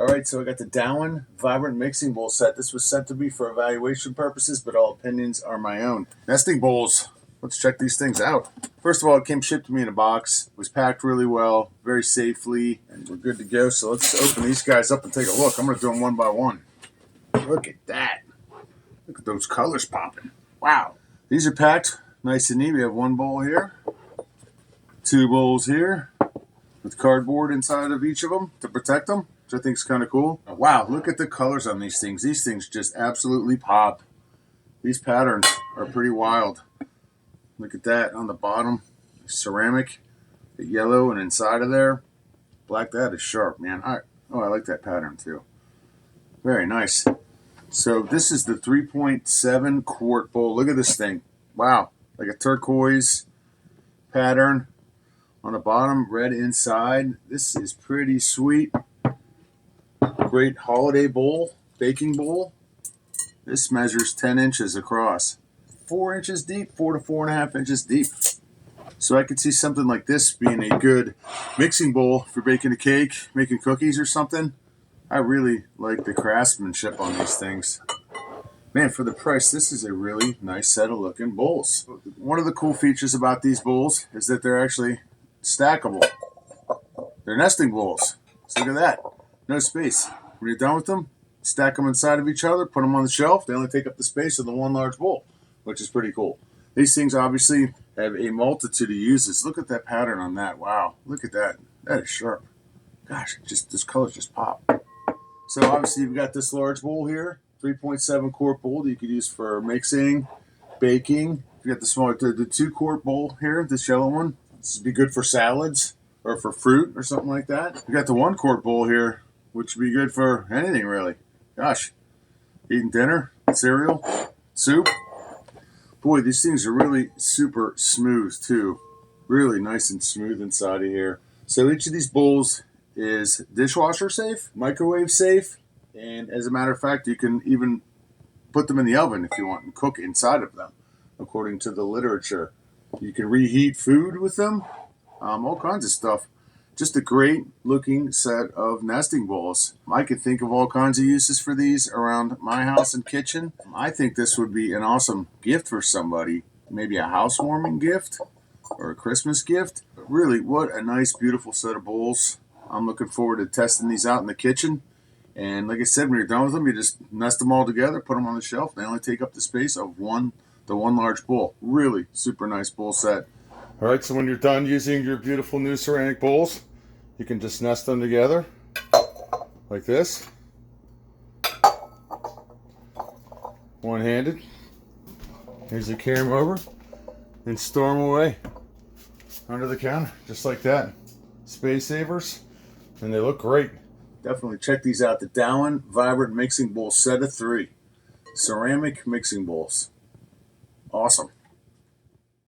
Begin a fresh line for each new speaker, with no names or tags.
All right, so I got the Dowan Vibrant Mixing Bowl set. This was sent to me for evaluation purposes, but all opinions are my own. Nesting bowls. Let's check these things out. First of all, it came shipped to me in a box. It was packed really well, very safely, and we're good to go. So let's open these guys up and take a look. I'm going to do them one by one. Look at that. Look at those colors popping. Wow. These are packed nice and neat. We have one bowl here, two bowls here, with cardboard inside of each of them to protect them, which I think is kind of cool. Wow, look at the colors on these things. These things just absolutely pop. These patterns are pretty wild. Look at that on the bottom. Ceramic, the yellow, and inside of there, black. That is sharp, man. I like that pattern too. Very nice. So this is the 3.7 quart bowl. Look at this thing. Wow, like a turquoise pattern. On the bottom, red inside. This is pretty sweet. Great holiday bowl, baking bowl. This measures 10 inches across. 4 inches deep, 4 to 4.5 inches deep. So I could see something like this being a good mixing bowl for baking a cake, making cookies or something. I really like the craftsmanship on these things. Man, for the price, this is a really nice set of looking bowls. One of the cool features about these bowls is that they're actually stackable. They're nesting bowls. So look at that. No space. When you're done with them, stack them inside of each other, put them on the shelf. They only take up the space of the one large bowl, which is pretty cool. These things obviously have a multitude of uses. Look at that pattern on that. Wow. Look at that. That is sharp. Gosh, just those colors just pop. So obviously you've got this large bowl here, 3.7 quart bowl that you could use for mixing, baking. You got the smaller, the 2 quart bowl here, this yellow one. This would be good for salads or for fruit or something like that. You got the 1 quart bowl here, which would be good for anything really. Gosh, eating dinner, cereal, soup. Boy, these things are really super smooth too. Really nice and smooth inside of here. So each of these bowls is dishwasher safe, microwave safe, and as a matter of fact, you can even put them in the oven if you want and cook inside of them, according to the literature. You can reheat food with them, all kinds of stuff. Just a great looking set of nesting bowls. I could think of all kinds of uses for these around my house and kitchen. I think this would be an awesome gift for somebody, maybe a housewarming gift or a Christmas gift. But really, what a nice, beautiful set of bowls. I'm looking forward to testing these out in the kitchen. And like I said, when you're done with them, you just nest them all together, put them on the shelf. They only take up the space of the one large bowl. Really super nice bowl set. All right, so when you're done using your beautiful new ceramic bowls, you can just nest them together like this. One-handed. Here's the camera over and store them away under the counter, just like that. Space savers, and they look great. Definitely check these out. The Dowan Vibrant Mixing Bowl set of 3. Ceramic mixing bowls. Awesome.